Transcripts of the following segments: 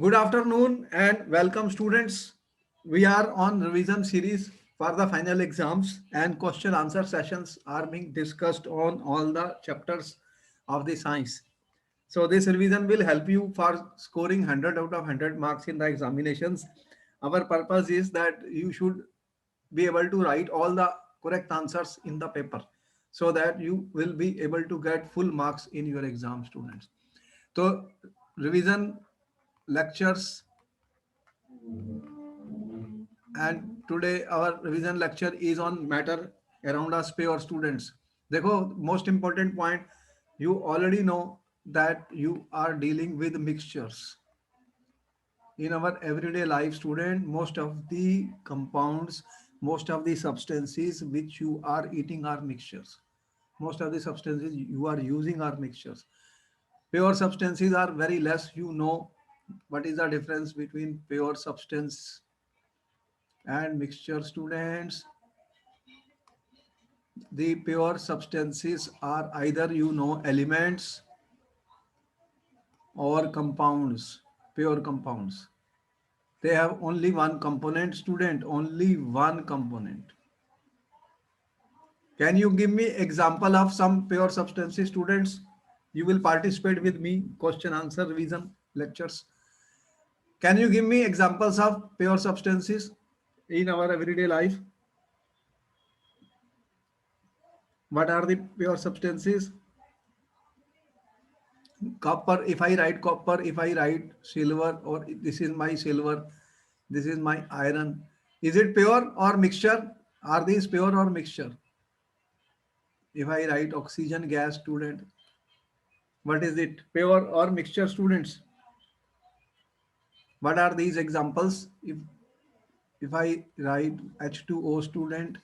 Good afternoon and welcome students. We are on revision series for the final exams and question answer sessions are being discussed on all the chapters of the science. So this revision will help you for scoring 100 out of 100 marks in the examinations. Our purpose is that you should be able to write all the correct answers in the paper so that you will be able to get full marks in your exam students. So revision lectures, and today our revision lecture is on matter around us pure students. देखो most important point, you already know that you are dealing with mixtures in our everyday life student. Most of the compounds, most of the substances which you are eating are mixtures. Most of the substances you are using are mixtures. Pure substances are very less. You know what is the difference between pure substance and mixture students. The pure substances are either elements or compounds, pure compounds. They have only one component student, only one component. Can you give me example of some pure substances students? You will participate with me question answer revision lectures. Can you give me examples of pure substances in our everyday life? What are the pure substances? Copper, if I write copper, if I write silver, or this is my silver, this is my iron, is it pure or mixture? Are these pure or mixture? If I write oxygen gas student, what is it, pure or mixture students? What are these examples? If I write H2O student,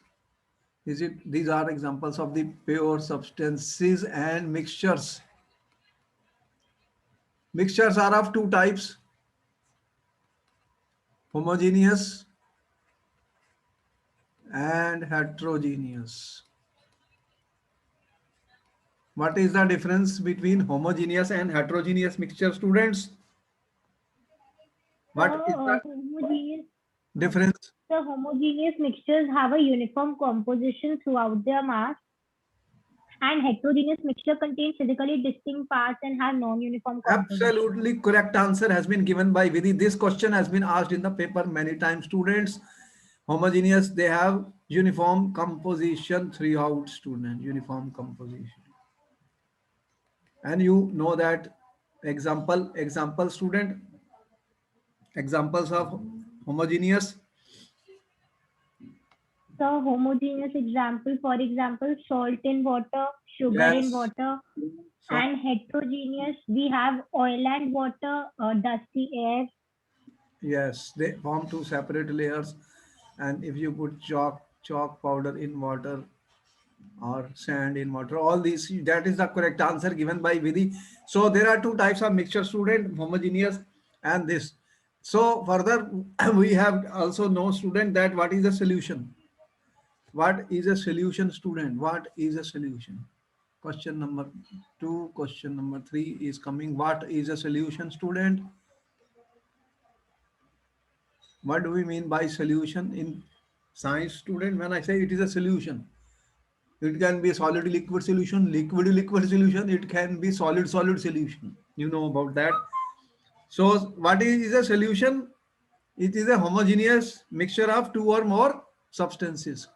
is it, these are examples of the pure substances and mixtures. Mixtures are of two types, homogeneous and heterogeneous. What is the difference between homogeneous and heterogeneous mixture students? The What is the homogeneous difference? the homogeneous mixtures have a uniform composition throughout their mass, and heterogeneous mixture contain physically distinct parts and have non-uniform composition. Absolutely correct answer has been given by Vidhi. This question has been asked in the paper many times students. Homogeneous, they have uniform composition throughout student, uniform composition. And you know that example student, examples of homogeneous. The homogeneous example, for example, salt in water, sugar in Yes. water, So and heterogeneous, we have oil and water, dusty air. yes, they form two separate layers. And if you put chalk powder in water or sand in water, all these, that is the correct answer given by Vidhi. So there are two types of mixture student, homogeneous and this. So further, we have also know student that what is the solution? What is a solution student? What is a solution? Question number 2, question number 3 is coming. What is a solution student? What do we mean by solution in science student? When I say it is a solution, it can be solid liquid solution, liquid liquid solution, it can be solid solid solution. You know about that. So what is a solution? It is a homogeneous mixture of two or more substances.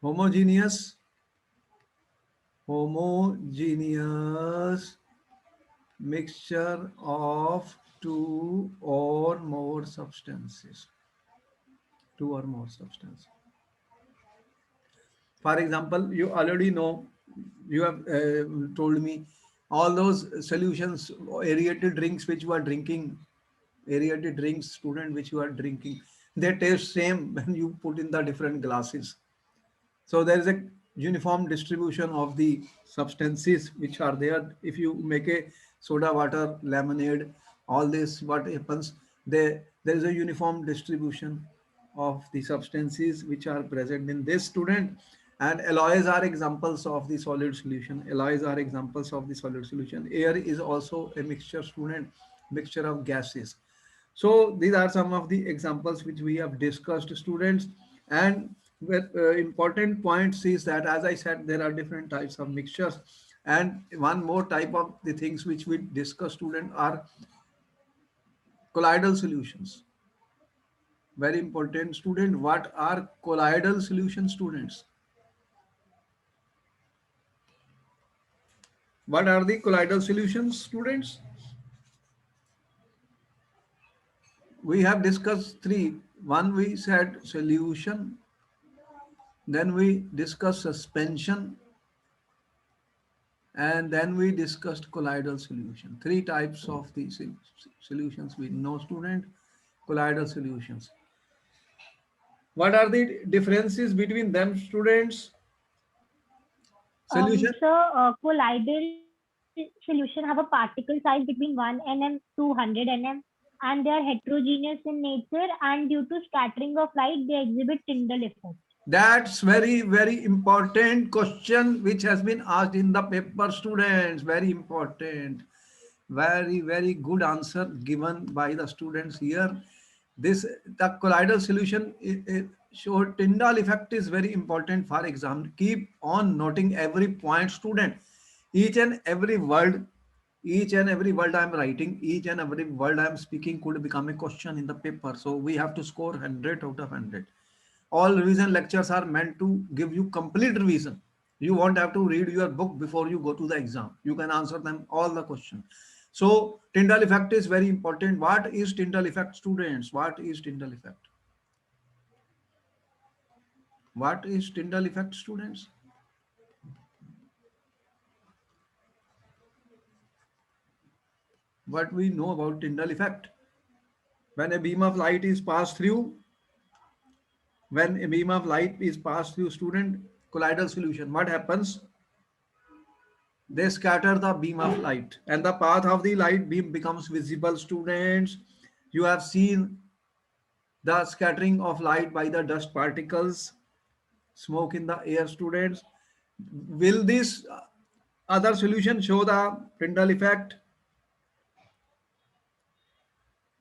Homogeneous, homogeneous mixture of two or more substances. Two or more substances. For example, you already know, you have told me all those solutions, aerated drinks which you are drinking, aerated drinks, student, which you are drinking, they taste same when you put in the different glasses. So there is a uniform distribution of the substances which are there. If you make a soda water, lemonade, all this, what happens? There is a uniform distribution of the substances which are present in this student. And alloys are examples of the solid solution. Alloys are examples of the solid solution. Air is also a mixture student. mixture of gases. So these are some of the examples which we have discussed, students. And with important points is that, as I said, there are different types of mixtures. And one more type of the things which we discuss, student, are colloidal solutions. Very important, student. What are colloidal solutions, students? What are the colloidal solutions, students? We have discussed three. One, we said solution. Then we discussed suspension. And then we discussed colloidal solution. Three types of the solutions we know, student. Colloidal solutions. What are the differences between them, students? Solution. Colloidal solution have a particle size between 1 nm to 100 nm, and they are heterogeneous in nature, and due to scattering of light, they exhibit Tyndall effect. That's very, very important question which has been asked in the paper, students. Very important. Very, very good answer given by the students here. The colloidal solution show Tyndall effect is very important for exam. Keep on noting every point, student. Each and every word, each and every word I'm writing, each and every word I'm speaking could become a question in the paper. So we have to score 100 out of 100. All revision lectures are meant to give you complete revision. You won't have to read your book before you go to the exam. You can answer them all the questions. So Tyndall effect is very important. What is Tyndall effect, students? What is Tyndall effect? What is Tyndall effect, students? What we know about Tyndall effect? When a beam of light is passed through, when a beam of light is passed through, student, colloidal solution, what happens? They scatter the beam of light and the path of the light beam becomes visible, students. You have seen the scattering of light by the dust particles, smoke in the air, students. Will this other solution show the Tyndall effect?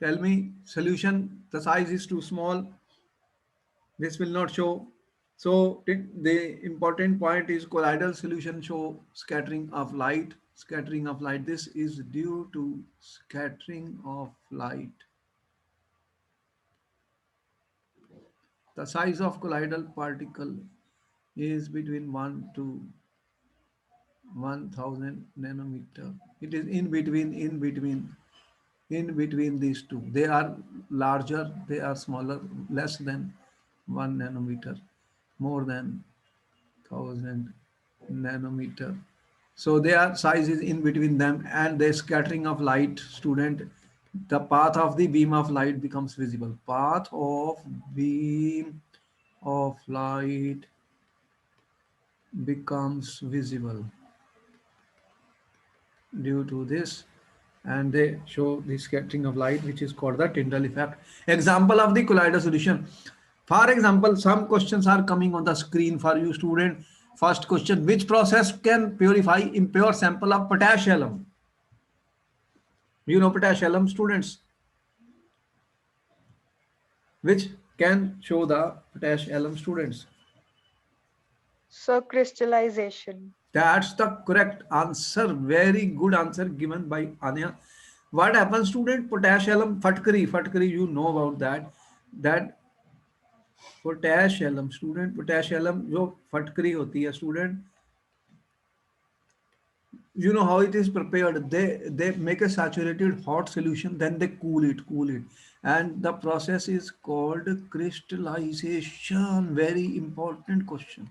Tell me, solution, the size is too small. This will not show. So the important point is colloidal solution show scattering of light. Scattering of light. This is due to scattering of light. The size of colloidal particle is between 1 to 1000 nanometer. It is in between these two. They are larger, they are smaller, less than 1 nanometer, more than 1000 nanometer. So their size is in between them, and the scattering of light, student, the path of the beam of light becomes visible. Path of beam of light becomes visible due to this, and they show the scattering of light, which is called the Tyndall effect. Example of the colloidal solution. For example, some questions are coming on the screen for you, student. First question: which process can purify impure sample of potash alum? You know potash alum, students. Which can show the potash alum, students? So crystallization. That's the correct answer. Very good answer given by Anya. What happens, student? Potash alum, fatkari. Fatkari, you know about that. That potash alum, student. Potash alum जो फटकरी होती है, student. You know how it is prepared. They make a saturated hot solution, then they cool it, and the process is called crystallization. Very important question.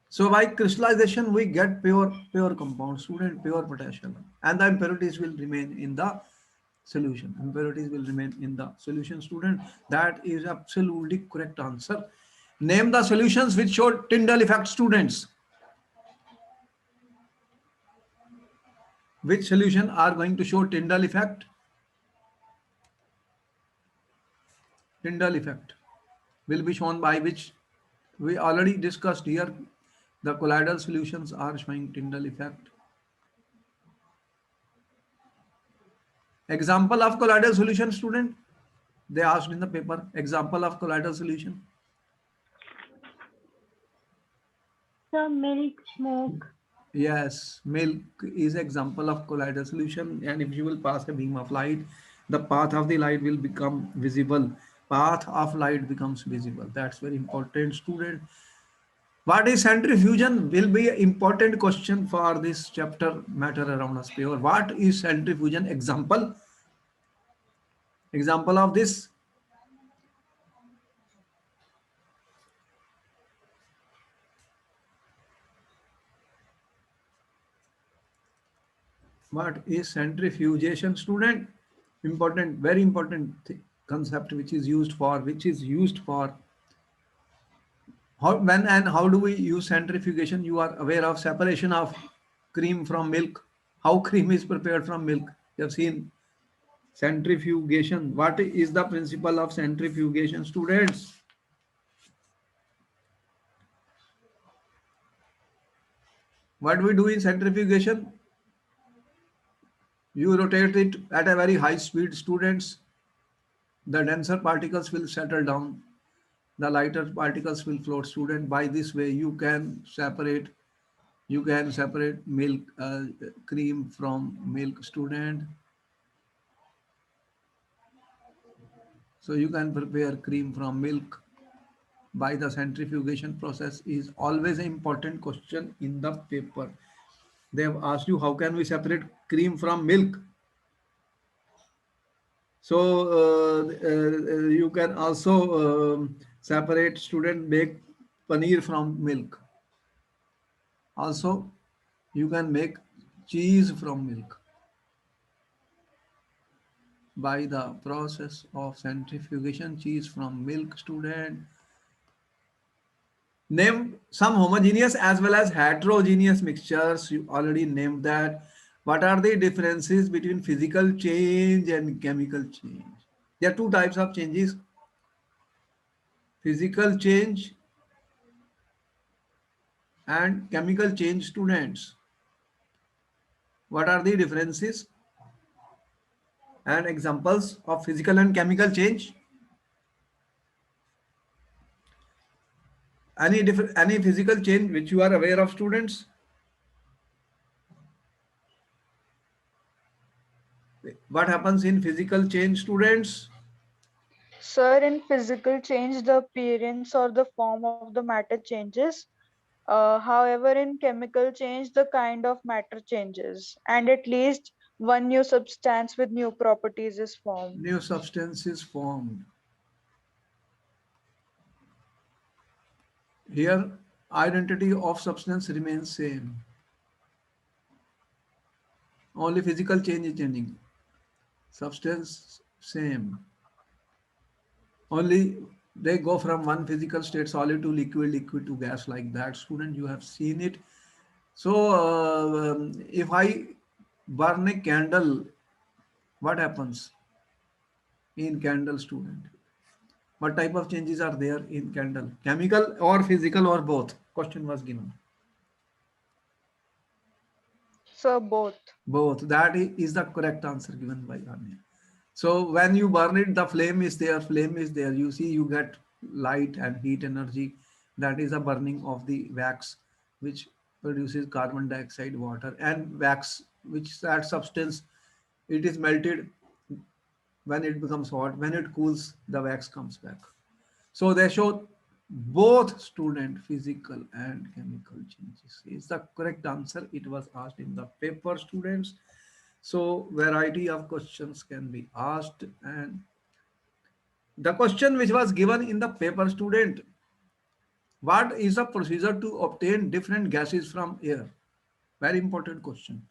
So by crystallization, we get pure compound, student, pure potassium, and the impurities will remain in the solution. Impurities will remain in the solution, student. That is absolutely correct answer. Name the solutions which show Tyndall effect, students. Which solution are going to show Tyndall effect? Tyndall effect will be shown by which? We already discussed here. The colloidal solutions are showing Tyndall effect. Example of colloidal solution, student. They asked in the paper, example of colloidal solution. So milk, smoke. Yes, milk is example of colloidal solution, and if you will pass a beam of light, the path of the light will become visible. Path of light becomes visible. That's very important, student. What is centrifusion will be an important question for this chapter, matter around a sphere. What is centrifusion? Example of this. What is centrifugation, student? Important, very important concept which is used for how, when and how do we use centrifugation? You are aware of separation of cream from milk. How cream is prepared from milk? You have seen centrifugation. What is the principle of centrifugation, students? What we do in centrifugation? You rotate it at a very high speed, students. The denser particles will settle down. The lighter particles will float, student. By this way, you can separate milk, cream from milk, student. So you can prepare cream from milk by the centrifugation process is always an important question in the paper. They have asked you how can we separate cream from milk. So you can also separate, student, make paneer from milk. Also, you can make cheese from milk by the process of centrifugation. Cheese from milk, student. Name some homogeneous as well as heterogeneous mixtures. You already named that. What are the differences between physical change and chemical change? There are two types of changes. Physical change and chemical change, students. What are the differences and examples of physical and chemical change? Any physical change which you are aware of, students? What happens in physical change, students? Sir, in physical change, the appearance or the form of the matter changes. However, in chemical change, the kind of matter changes, and at least one new substance with new properties is formed. New substances formed. Here, identity of substance remains same. Only physical change is changing. Substance same. Only they go from one physical state, solid to liquid, liquid to gas, like that. Student, you have seen it. So, if I burn a candle, what happens in candle, student? What type of changes are there in candle? Chemical or physical or both? Question was given. So both. Both. That is the correct answer given by Anya. So when you burn it, the flame is there, flame is there. You see, you get light and heat energy. That is a burning of the wax, which produces carbon dioxide, water, and wax, which that substance, it is melted when it becomes hot. When it cools, the wax comes back. So they show both, student, physical and chemical changes. Is the correct answer. It was asked in the paper, students. So variety of questions can be asked, and the question which was given in the paper, student, what is the procedure to obtain different gases from air? Very important question.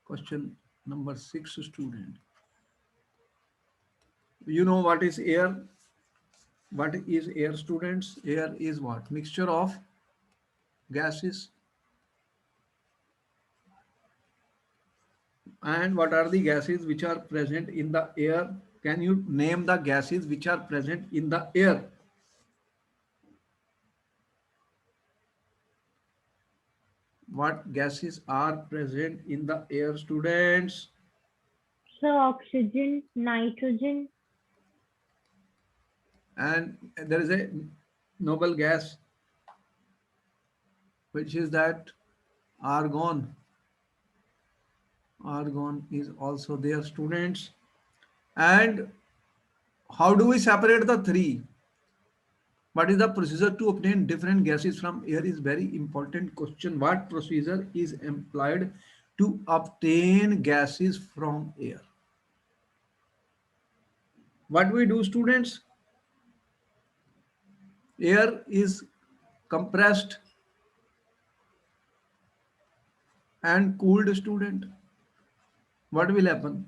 Question number 6, student. You know what is air? What is air, students? Air is what? Mixture of gases. And what are the gases which are present in the air? Can you name the gases which are present in the air? What gases are present in the air, students? So oxygen, nitrogen, And there is a noble gas, which is that argon. Argon is also there, students. And how do we separate the three? What is the procedure to obtain different gases from air is very important question. What procedure is employed to obtain gases from air? What we do, students? Air is compressed and cooled, student. What will happen?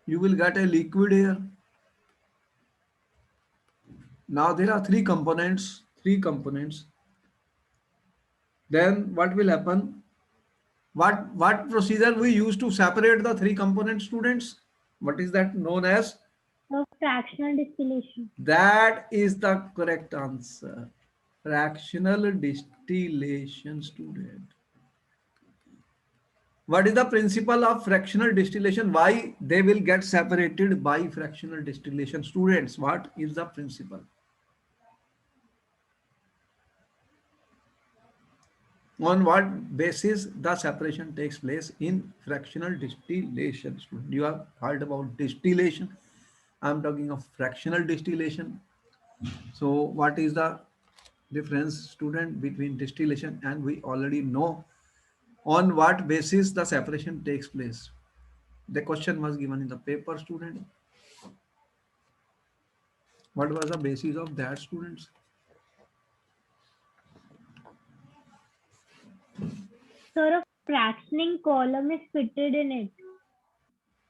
You will get a liquid air. Now there are three components. Then what will happen? What procedure we use to separate the three components, students? What is that known as? so fractional distillation. That is the correct answer. Fractional distillation, student. What is the principle of fractional distillation? Why they will get separated by fractional distillation? Students, what is the principle? On what basis the separation takes place in fractional distillation? Student, you have heard about distillation. I am talking of fractional distillation. So what is the difference, student, between distillation and we already know on what basis the separation takes place? The question was given in the paper, student. What was the basis of that, students? So a fractioning column is fitted in it.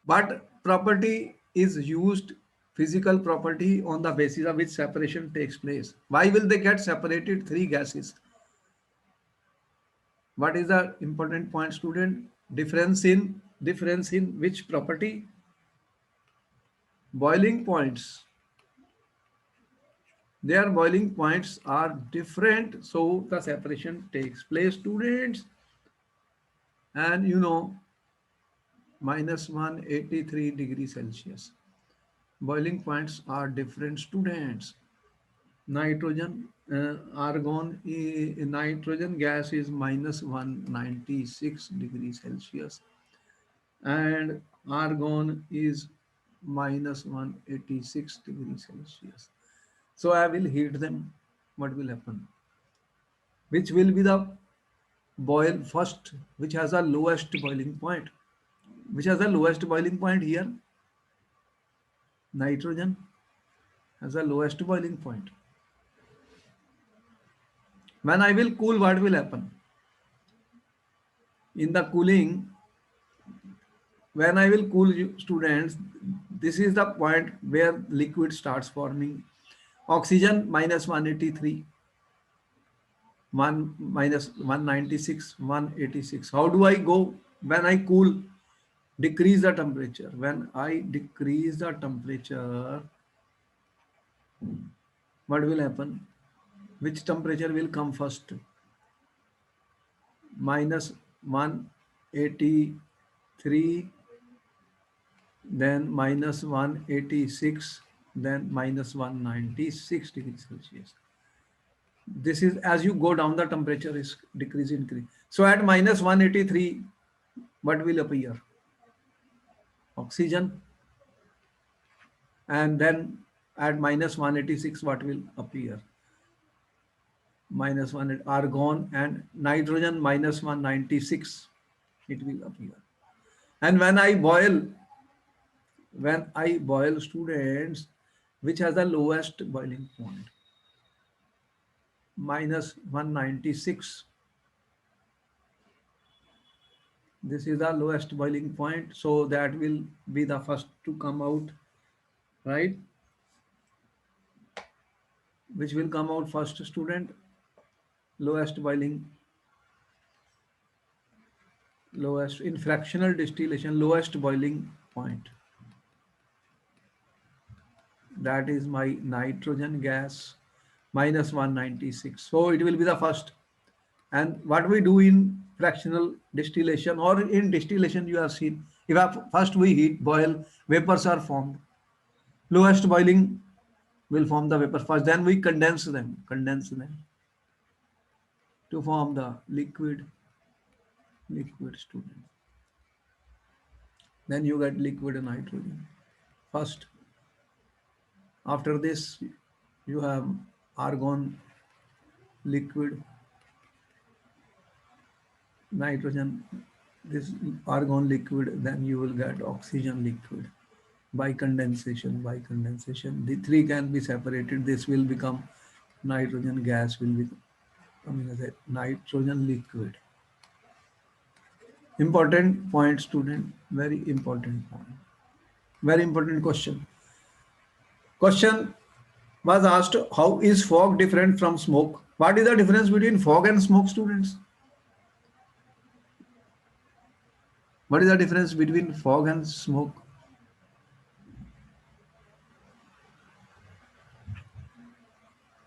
What property is used, physical property, on the basis of which separation takes place? Why will they get separated three gases? What is the important point, student? Difference in which property? Boiling points. Their boiling points are different, so the separation takes place, students. And you know, minus 183 degrees Celsius. Boiling points are different, students. Nitrogen, nitrogen gas is minus 196 degrees Celsius. And argon is minus 186 degrees Celsius. So I will heat them. What will happen? Which will be the boil first, which has the lowest boiling point? Which has the lowest boiling point here? Nitrogen has the lowest boiling point. When I will cool, what will happen? In the cooling, when I will cool you students, this is the point where liquid starts forming. Oxygen minus 183, 1 minus 196, 186. How do I go when I cool? Decrease the temperature. When I decrease the temperature, what will happen? Which temperature will come first? Minus 183, then minus 186, then minus 196 degrees Celsius. This is as you go down, the temperature is increase. So at minus 183, what will appear? Oxygen. And then at minus 186, what will appear? Minus 1 argon, and nitrogen minus 196, it will appear. And when I boil students, which has the lowest boiling point? Minus 196. This is the lowest boiling point, so that will be the first to come out, right? Which will come out first, student? Lowest boiling, lowest in fractional distillation, lowest boiling point. That is my nitrogen gas, minus 196. So it will be the first. And what we do in fractional distillation or in distillation, you have seen, First we heat, boil, vapors are formed. Lowest boiling will form the vapor first. Then we condense them to form the liquid student. Then you get liquid nitrogen. First, after this, you have argon liquid, nitrogen, this argon liquid, then you will get oxygen liquid by condensation. By condensation, the three can be separated. This will become nitrogen gas, will be coming as a nitrogen liquid. Important point, student. Very important point. Very important question. Question was asked, how is fog different from smoke? What is the difference between fog and smoke, students? What is the difference between fog and smoke?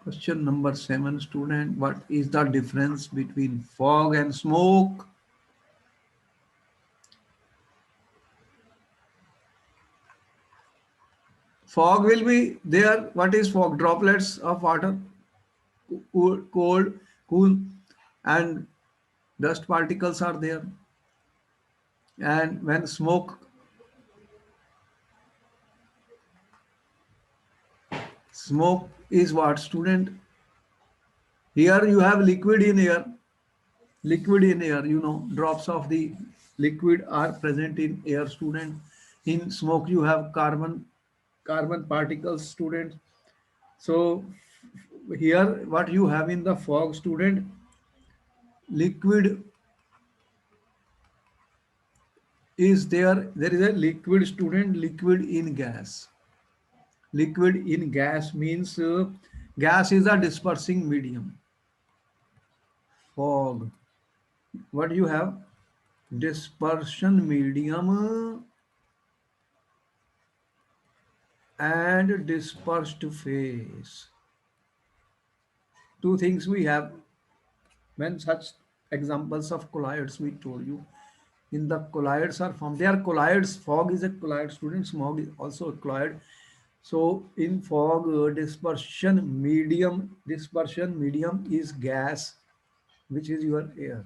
Question number 7, student. What is the difference between fog and smoke? Fog will be there. What is fog? Droplets of water, cool, and dust particles are there. And when smoke is what, student? Here you have liquid in air. Liquid in air, drops of the liquid are present in air, student. In smoke you have carbon particles, student. So here what you have in the fog, student, liquid is there. There is a liquid, student, liquid in gas. Liquid in gas means gas is a dispersing medium. Fog, what you have? Dispersion medium and dispersed phase. Two things we have. When such examples of colloids we told you, in the colloids are formed. They are colloids. Fog is a colloid, student. Smog is also a colloid. So in fog, dispersion medium is gas, which is your air.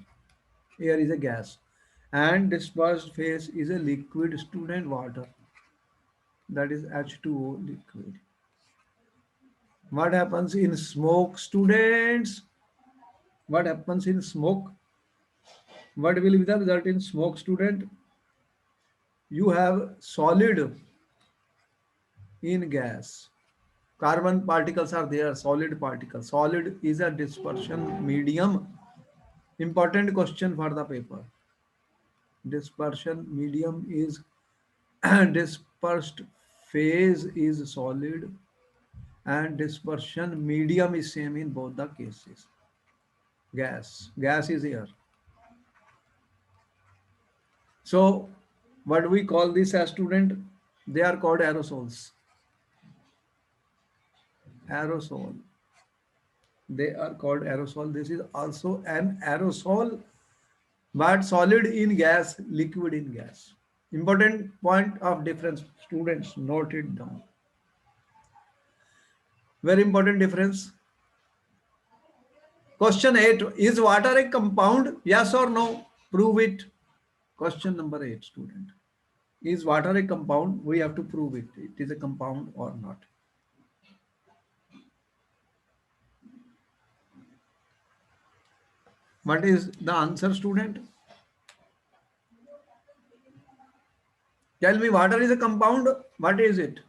Air is a gas, and dispersed phase is a liquid, student, water. That is H2O liquid. What happens in smoke, students? What happens in smoke? What will be the result in smoke, student? You have solid in gas. Carbon particles are there, solid particles. Solid is a dispersion medium. Important question for the paper. Dispersion medium is dispersed phase is solid, and dispersion medium is same in both the cases. Gas is air. So what we call this as, student? They are called aerosols. Aerosol. They are called aerosol. This is also an aerosol, but solid in gas, liquid in gas. Important point of difference, students, note it down. Very important difference. Question 8, is water a compound? Yes or no? Prove it. Question number 8, student. Is water a compound? We have to prove it. It is a compound or not. What is the answer, student? Tell me, water is a compound. What is it?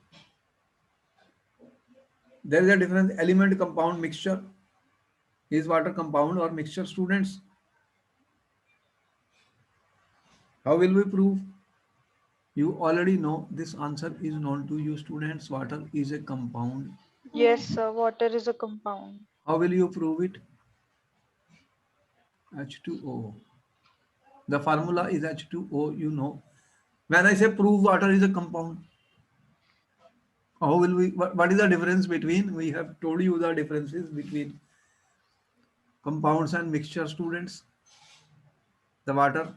There is a difference. Element, compound, mixture. Is water compound or mixture, students? How will we prove? You already know this answer is known to you, students. Water is a compound. Yes, sir. Water is a compound. How will you prove it? H2O. The formula is H2O, you know. When I say prove water is a compound, how will we, what is the difference between, we have told you the differences between compounds and mixture, students. The water,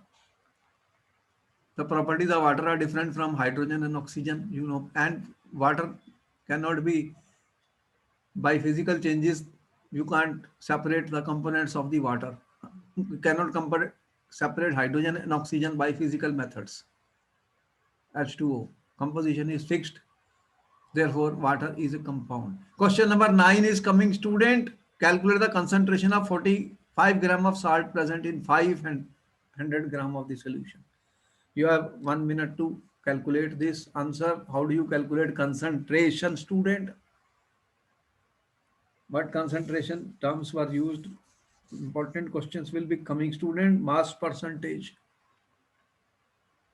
The properties of water are different from hydrogen and oxygen, you know, and water cannot be by physical changes. You can't separate the components of the water. You cannot separate hydrogen and oxygen by physical methods. H2O composition is fixed. Therefore, water is a compound. Question number 9 is coming, student. Calculate the concentration of 45 gram of salt present in 500 gram of the solution. You have 1 minute to calculate this answer. How do you calculate concentration, student? What concentration terms were used? Important questions will be coming, student. Mass percentage.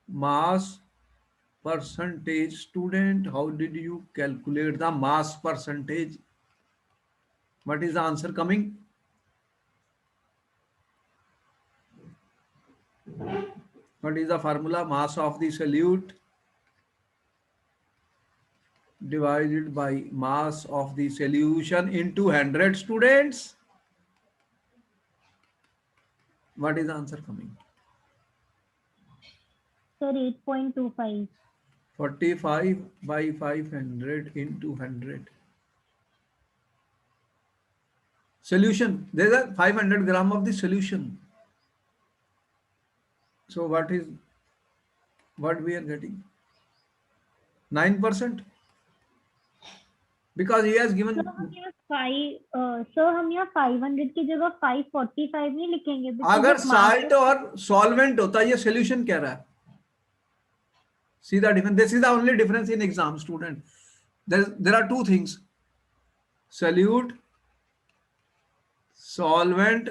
Mass percentage, student. How did you calculate the mass percentage? What is the answer coming? What is the formula? Mass of the solute divided by mass of the solution into 100, students. What is the answer coming? Sir, 8.25. 45 by 500 into 100. Solution. There is a 500 gram of the solution. So what we are getting? 9%. Because he has given. Sir हम यहाँ 500 की जगह 545 नहीं लिखेंगे? अगर salt और solvent होता ये सोल्यूशन कह रहा है. See the difference. This is the only difference in exam, student. There are two things: solute, solvent.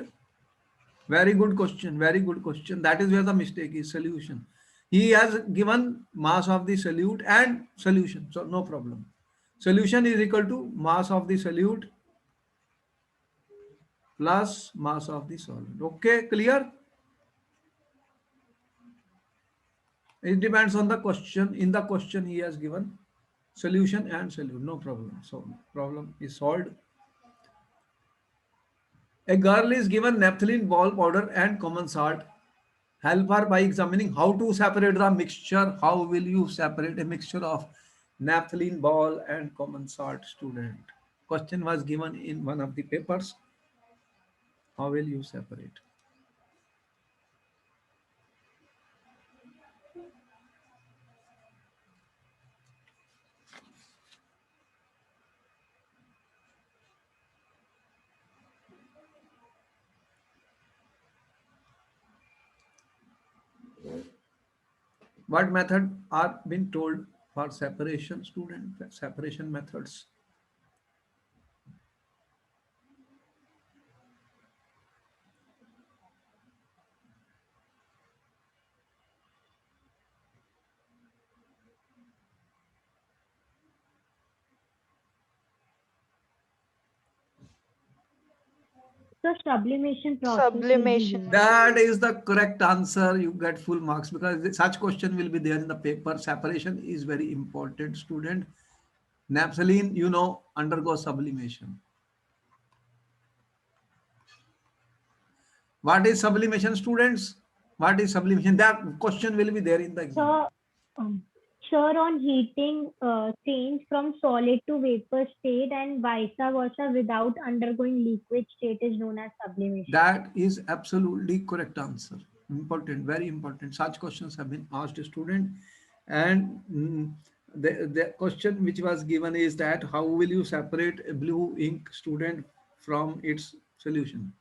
Very good question. Very good question. That is where the mistake is. Solution. He has given mass of the solute and solution, so no problem. Solution is equal to mass of the solute plus mass of the solvent. Okay, clear? It depends on the question. In the question, he has given solution and solute. No problem. So problem is solved. A girl is given naphthalene ball powder and common salt. Help her by examining how to separate the mixture. How will you separate a mixture of naphthalene ball and common salt, student? Question was given in one of the papers. How will you separate? What method are being told for separation, student? Separation methods. So sublimation process. Sublimation. That is the correct answer. You get full marks because such question will be there in the paper. Separation is very important, student. Naphthalene, you know, undergoes sublimation. What is sublimation, students? What is sublimation? That question will be there in the exam. So, sure, on heating, change from solid to vapor state and vice versa without undergoing liquid state is known as sublimation. That is absolutely correct answer. Important, very important. Such questions have been asked, student. And the question which was given is that how will you separate a blue ink, student, from its solution?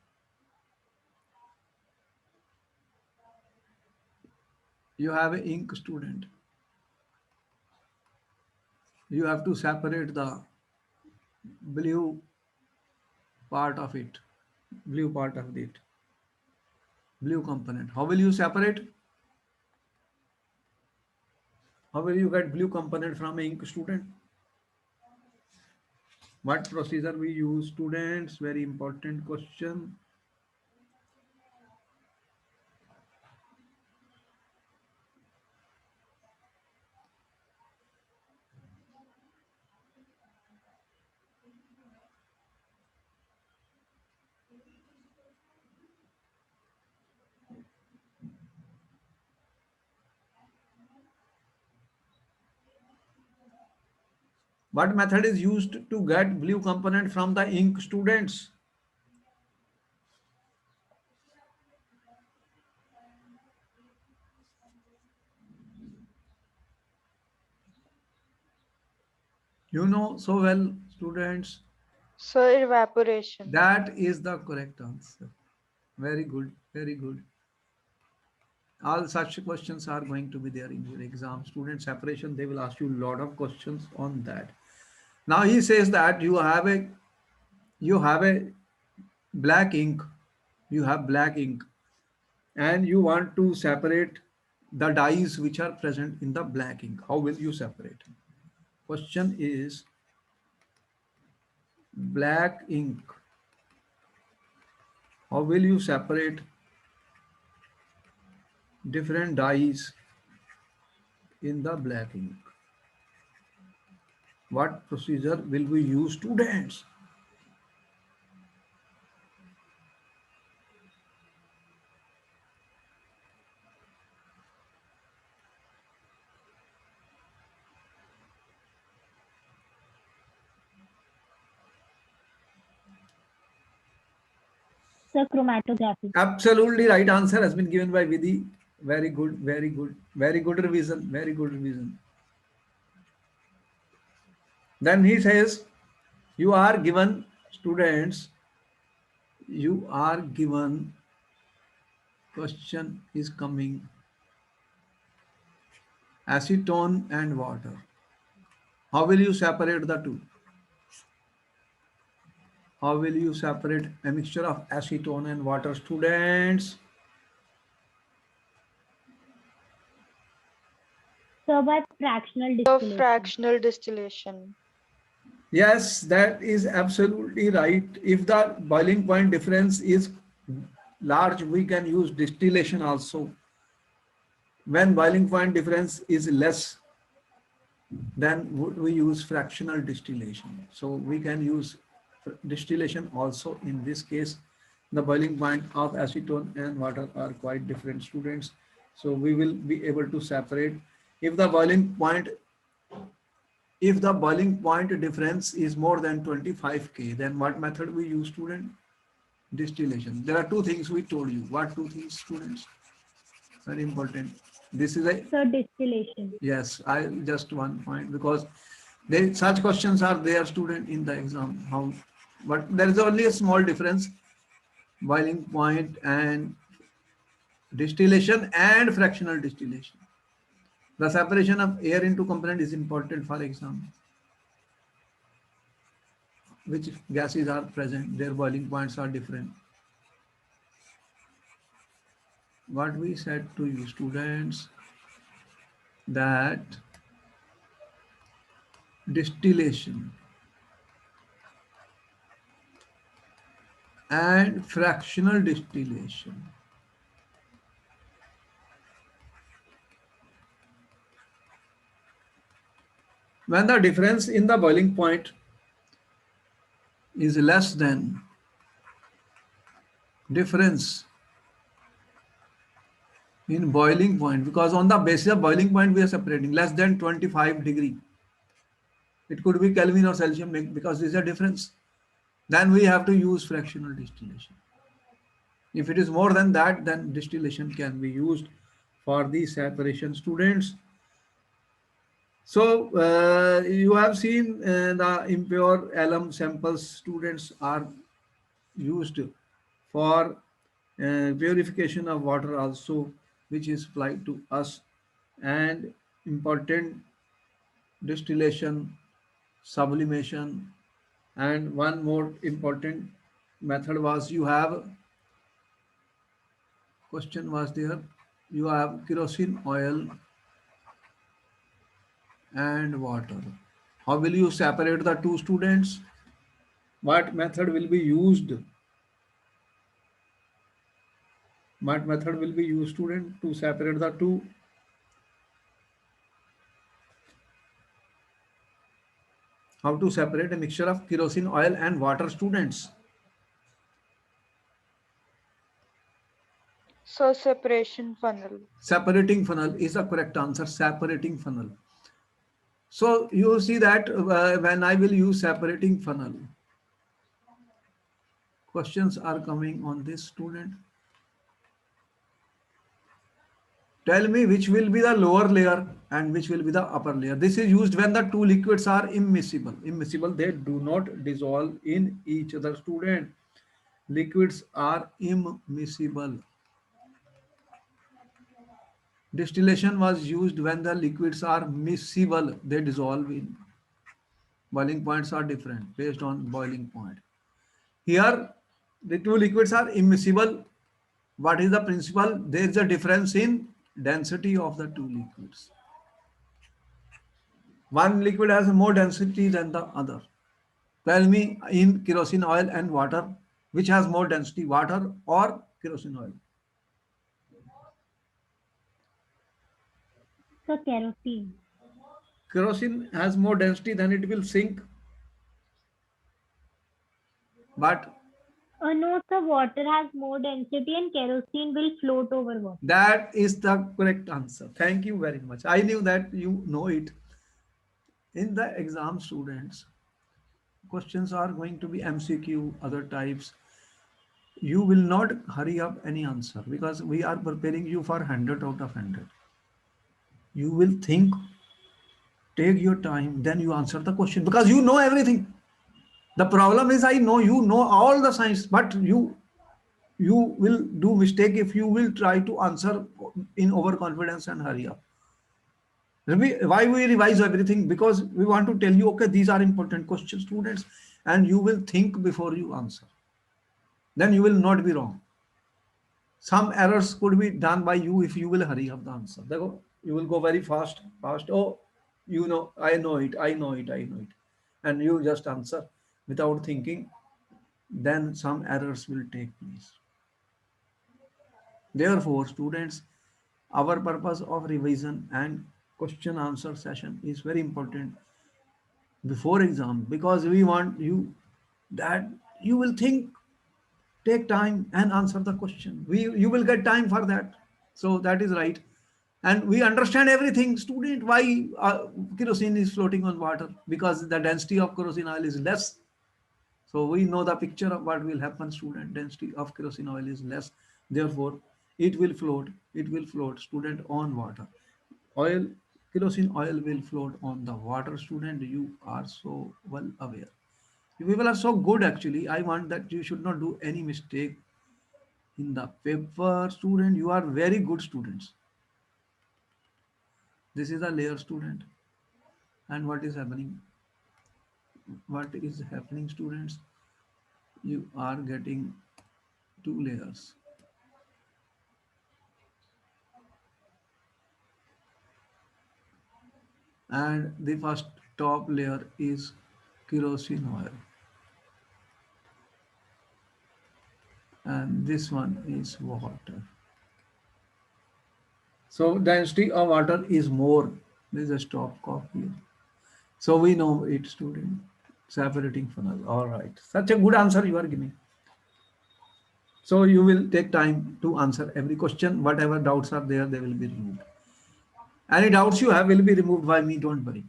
You have an ink, student. You have to separate the blue part of it, blue component. How will you separate? How will you get blue component from ink, student? What procedure we use, students? Very important question. What method is used to get blue component from the ink, students? You know so well, students. Sir, evaporation. That is the correct answer. Very good, very good. All such questions are going to be there in your exam. Student separation, they will ask you a lot of questions on that. Now he says that you have a black ink, you have black ink, and you want to separate the dyes which are present in the black ink. How will you separate? Question is black ink. How will you separate different dyes in the black ink? What procedure will we use, students? Sir, chromatography. Absolutely right answer has been given by Vidhi. Very good, very good, very good revision, very good revision. Then he says, you are given, students, you are given, question is coming, acetone and water. How will you separate the two? How will you separate a mixture of acetone and water, students? Sir, by fractional The distillation. fractional distillation. Yes, that is absolutely right. If the boiling point difference is large, we can use distillation also. When boiling point difference is less, then we use fractional distillation. So we can use distillation also. In this case, the boiling point of acetone and water are quite different, students. So we will be able to separate. If the boiling point difference is more than 25 K, then what method we use, student? Distillation. There are two things we told you. What two things, students? Very important. This is a, Sir, distillation. yes, I just one point, because such questions are there, student, in the exam. How? But there is only a small difference. Boiling point and distillation and fractional distillation. The separation of air into component is important for exam. Which gases are present, their boiling points are different. What we said to you, students, that distillation and fractional distillation, when the difference in the boiling point is less than difference in boiling point, because on the basis of boiling point we are separating less than 25 degree, it could be Kelvin or Celsius, because there is a difference, then we have to use fractional distillation. If it is more than that, then distillation can be used for the separation, students. So you have seen the impure alum samples, students, are used for purification of water also, which is applied to us, and important distillation, sublimation, and one more important method was, you have, question was there, you have kerosene oil and water. How will you separate the two, students? What method will be used? What method will be used, student, to separate the two? How to separate a mixture of kerosene oil and water, students? So separation funnel. Separating funnel is the correct answer. Separating funnel. So you see that when I will use separating funnel, questions are coming on this, student. Tell me which will be the lower layer and which will be the upper layer. This is used when the two liquids are immiscible. Immiscible, they do not dissolve in each other, student. Liquids are immiscible. Distillation was used when the liquids are miscible. They dissolve in. Boiling points are different based on boiling point. Here, the two liquids are immiscible. What is the principle? There is a difference in density of the two liquids. One liquid has more density than the other. Tell me in kerosene oil and water, which has more density, water or kerosene oil? So kerosene. Kerosene has more density, then it will sink. But No, the water has more density and kerosene will float over water. that is the correct answer. Thank you very much. I knew that you know it. In the exam, students, questions are going to be MCQ, other types. You will not hurry up any answer because we are preparing you for 100 out of 100. You will think, take your time, then you answer the question because you know everything. The problem is I know you know all the science, but you will do mistake if you will try to answer in overconfidence and hurry up. Why we revise everything? Because we want to tell you, okay, these are important questions, students, and you will think before you answer. Then you will not be wrong. Some errors could be done by you if you will hurry up the answer. You will go very fast, fast. Oh, you know, I know it, I know it, I know it. And you just answer without thinking, then some errors will take place. Therefore, students, our purpose of revision and question answer session is very important before exam because we want you that you will think, take time and answer the question. You will get time for that. So that is right. And we understand everything, student, why kerosene is floating on water because the density of kerosene oil is less. So we know the picture of what will happen, student. Density of kerosene oil is less. Therefore, it will float, student, on water. Oil, kerosene oil will float on the water, student. You are so well aware. You people are so good actually. I want that you should not do any mistake in the paper, student. You are very good students. This is a layer, student. And what is happening? What is happening, students? You are getting two layers. And the first top layer is kerosene oil. And this one is water. So density of water is more. This is a stop cough here. So we know it, student. Separating funnel. All right. Such a good answer you are giving. So you will take time to answer every question. Whatever doubts are there, they will be removed. Any doubts you have will be removed by me. Don't worry.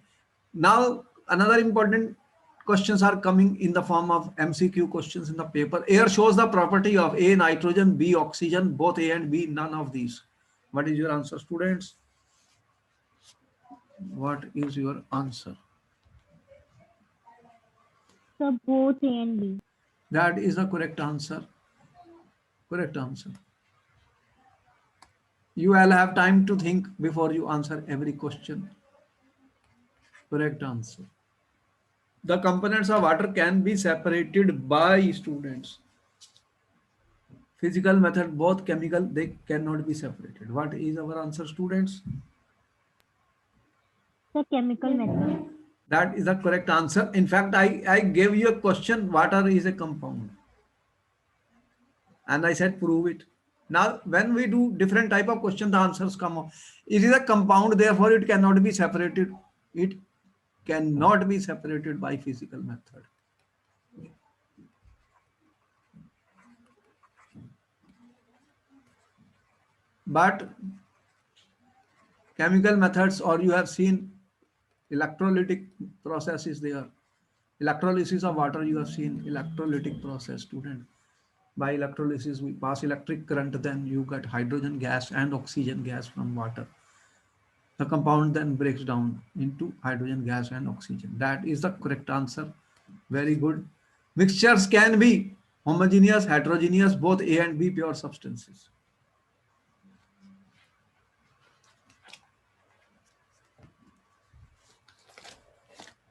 Now, another important questions are coming in the form of MCQ questions in the paper. Air shows the property of A, nitrogen, B, oxygen, both A and B, none of these. What is your answer, students? What is your answer? So both A and B. That is the correct answer. Correct answer. You will have time to think before you answer every question. Correct answer. The components of water can be separated by, students. Physical method, both chemical, they cannot be separated. What is our answer, students? The chemical method. That is the correct answer. In fact, I gave you a question, water is a compound. And I said, prove it. Now, when we do different type of question, the answers come up. It is a compound, therefore it cannot be separated. It cannot be separated by physical method. But chemical methods, or you have seen Electrolytic process is there. Electrolysis of water, you have seen electrolytic process, student. By electrolysis, we pass electric current, then you get hydrogen gas and oxygen gas from water. The compound then breaks down into hydrogen gas and oxygen. That is the correct answer. Very good. Mixtures can be homogeneous, heterogeneous, both A and B pure substances.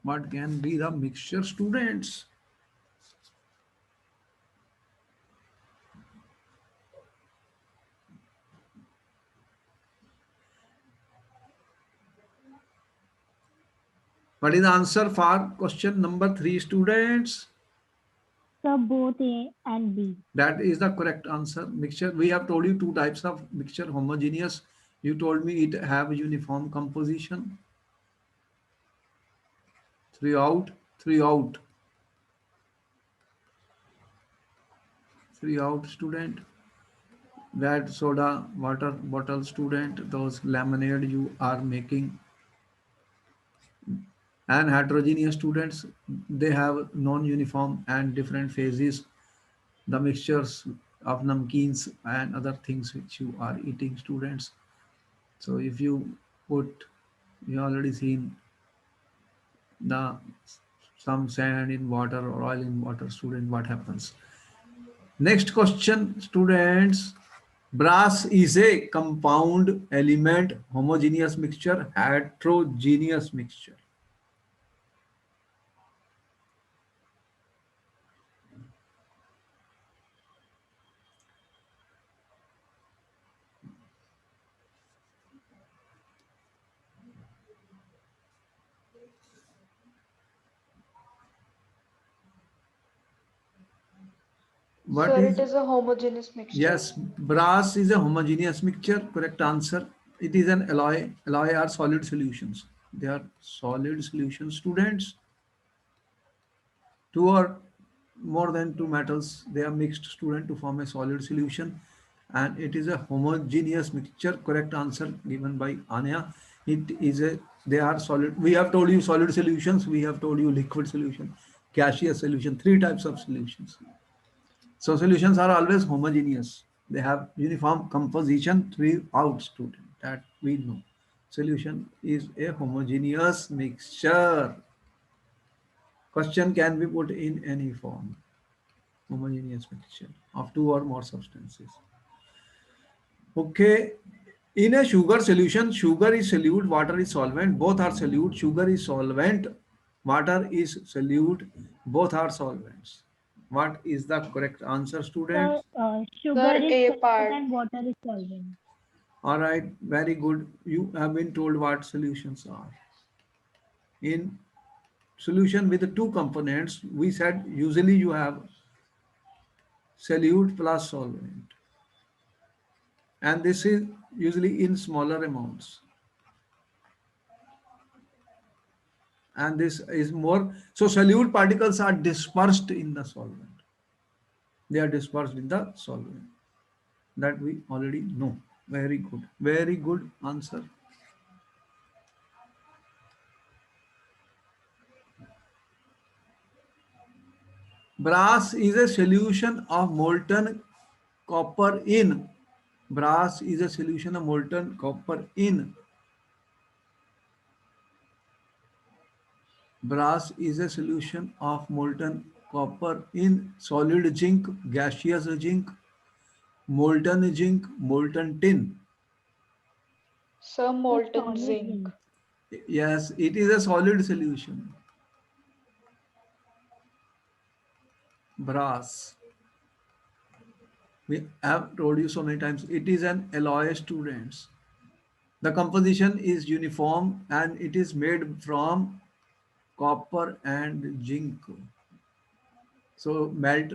What can be the mixture, students? What is the answer for question number 3, students? So both A and B. That is the correct answer. Mixture, we have told you two types of mixture. Homogeneous, you told me it have uniform composition throughout, throughout student. That soda water bottle, student, those lemonade you are making. And heterogeneous, students, they have non-uniform and different phases, the mixtures of namkeens and other things which you are eating, students. So if you put, you already seen the some sand in water or oil in water, student, what happens? Next question, students. Brass is a compound, element, homogeneous mixture, heterogeneous mixture. What Sir, is? it is a homogeneous mixture. Yes, brass is a homogeneous mixture. Correct answer. It is an alloy. Alloy are solid solutions. They are solid solutions, students. Two or more than two metals, they are mixed, student, to form a solid solution. And it is a homogeneous mixture. Correct answer given by Anya. It is a, they are solid. We have told you solid solutions. We have told you liquid solution, gaseous solution, three types of solutions. So solutions are always homogeneous. They have uniform composition throughout, student. That we know. Solution is a homogeneous mixture. Question can be put in any form. Homogeneous mixture of two or more substances. Okay. In a sugar solution, sugar is solute, water is solvent. Both are solute. Sugar is solvent, water is solute. Both are solvents. What is the correct answer, students? So sugar Sir, is A solvent part. and water is solvent. All right, very good. You have been told what solutions are. In solution with the two components, we said usually you have solute plus solvent. And this is usually in smaller amounts. And this is more, so solute particles are dispersed in the solvent. They are dispersed in the solvent. That we already know. Very good. Very good answer. Brass is a solution of molten copper in. Brass is a solution of molten copper in. Brass is a solution of molten copper in solid zinc, gaseous zinc, molten tin. Sir, So molten solid zinc. zinc. Yes, it is a solid solution. Brass. We have told you so many times, it is an alloy, students. The composition is uniform and it is made from copper and zinc. So melt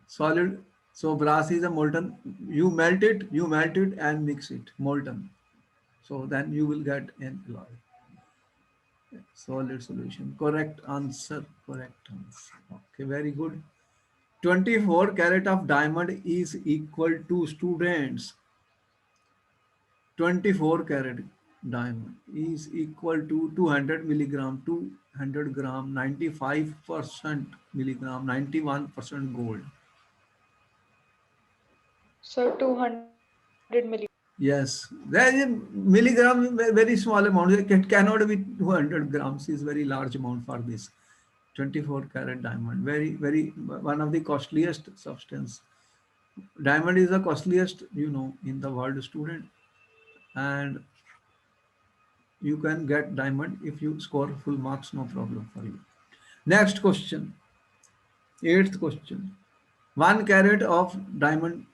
solid. So brass is a molten. You melt it and mix it molten. So then you will get an alloy. Solid solution. Correct answer. Correct answer. Okay, very good. 24 carat of diamond is equal to, students, 24 carat. diamond is equal to 200 milligram, 200 gram, 95% milligram, 91% gold. So 200 milligrams. Yes, there is a milligram, very small amount. It cannot be 200 grams, is very large amount for this 24 karat diamond. Very, one of the costliest substance. Diamond is the costliest, in the world, student. And you can get diamond if you score full marks, no problem for you. Next question, eighth question. 1 carat of diamond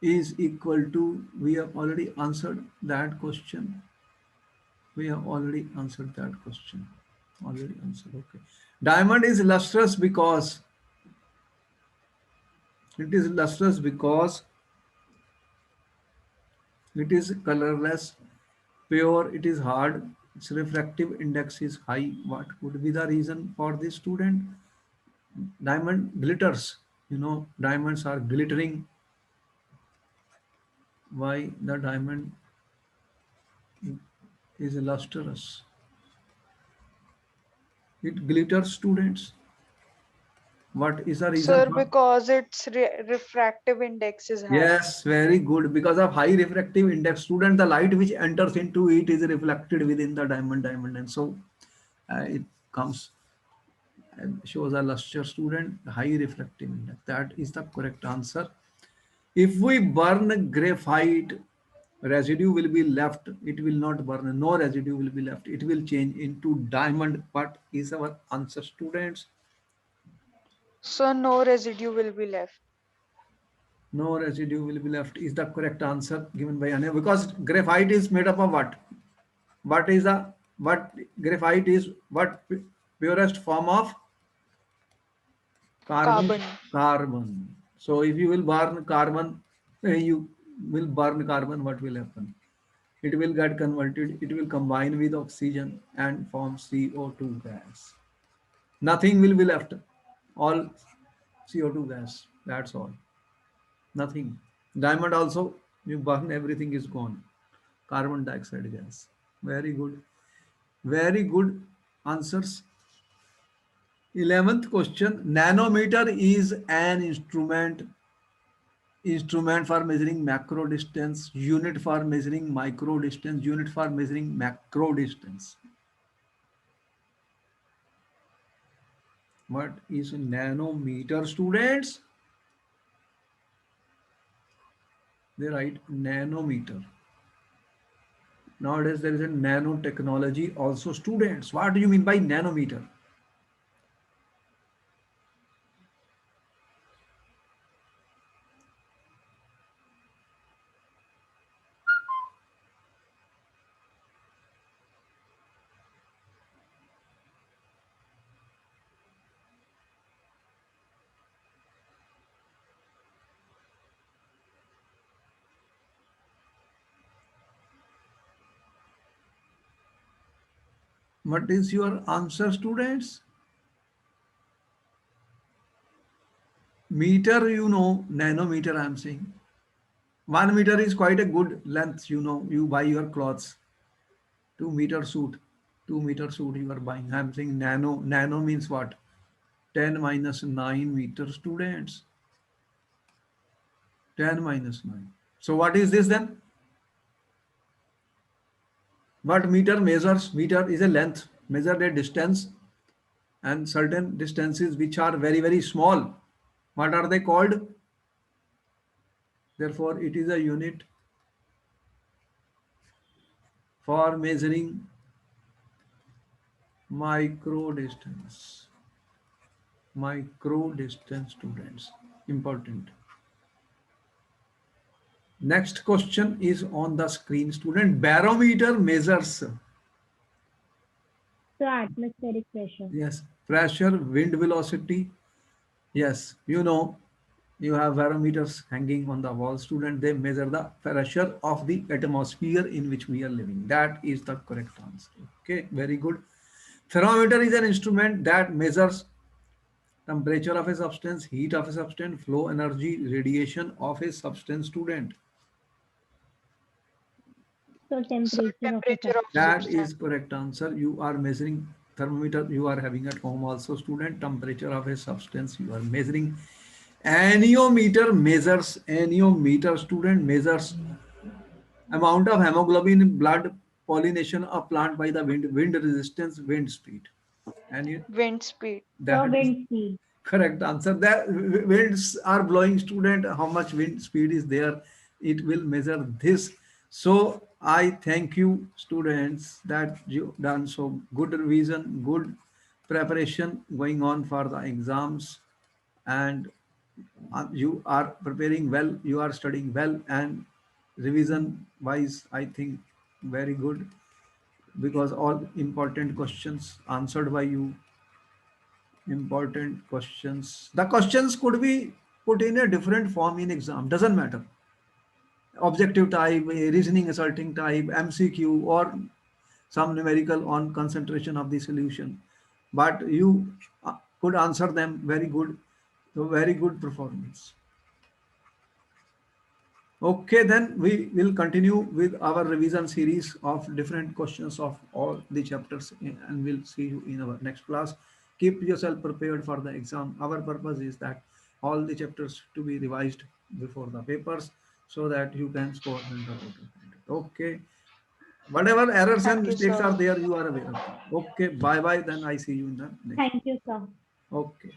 is equal to, we have already answered that question. We have already answered that question. Already answered. Okay. Diamond is lustrous because it is lustrous because it is colorless, pure, it is hard, its refractive index is high. What could be the reason for this, student? Diamond glitters. Diamonds are glittering. Why the diamond is lustrous? It glitters, students. What is the reason Sir, for? because its refractive index is high. Yes, very good. Because of high refractive index, student, the light which enters into it is reflected within the diamond, and so it comes and shows a luster, student. High refractive index. That is the correct answer. If we burn graphite, residue will be left. It will not burn. No residue will be left. It will change into diamond. What is our answer, students? So no residue will be left. No residue will be left is the correct answer given by Anya, because graphite is made up of what? What is the what graphite is what purest form of carbon? Carbon. Carbon. So if you will burn carbon, you will burn carbon, what will happen? It will get converted, it will combine with oxygen and form CO2 gas. Nothing will be left. All CO2 gas. That's all. Nothing. Diamond also, you burn, everything is gone. Carbon dioxide gas. Very good. Very good answers. 11th question. Nanometer is an instrument for measuring macro distance, unit for measuring micro distance, unit for measuring macro distance. What is nanometer, students? They write nanometer. Nowadays there is a nanotechnology also, students. What do you mean by nanometer? What is your answer, students? Meter, nanometer, I'm saying. 1 meter is quite a good length, you buy your clothes. 2 meter suit. 2 meter suit you are buying. I'm saying nano. Nano means what? 10 minus 9 meter, students. 10 minus 9. So what is this then? What meter measures? Meter is a length, measure a distance, and certain distances which are very, very small. What are they called? Therefore, it is a unit for measuring micro distance. Micro distance, students. Important. Next question is on the screen, student. Barometer measures. So atmospheric pressure. Yes, pressure, wind velocity. Yes, you have barometers hanging on the wall, student. They measure the pressure of the atmosphere in which we are living. That is the correct answer. Okay, very good. Thermometer is an instrument that measures temperature of a substance, heat of a substance, flow energy, radiation of a substance, student. So So temperature of a temperature of That substance. is correct answer. You are measuring thermometer. You are having at home also, student. Temperature of a substance you are measuring. Anemometer student measures amount of hemoglobin in blood, pollination of plant by the wind resistance, wind speed. And you, Wind speed. so that is wind speed. correct answer. That winds are blowing, student. How much wind speed is there? It will measure this. So I thank you, students, that you done so good revision, good preparation going on for the exams, and you are preparing well. You are studying well, and revision wise, I think very good, because all important questions answered by you. Important questions. The questions could be put in a different form in exam. Doesn't matter. Objective type, reasoning asserting type, MCQ, or some numerical on concentration of the solution. But you could answer them very good. So very good performance. Okay, then we will continue with our revision series of different questions of all the chapters, and we'll see you in our next class. Keep yourself prepared for the exam. Our purpose is that all the chapters to be revised before the papers so that you can score 100. Okay. Whatever errors and Thank you, mistakes are sir. there, you are aware of them. Okay, bye bye. Then I see you in the next. Thank you, sir. Okay.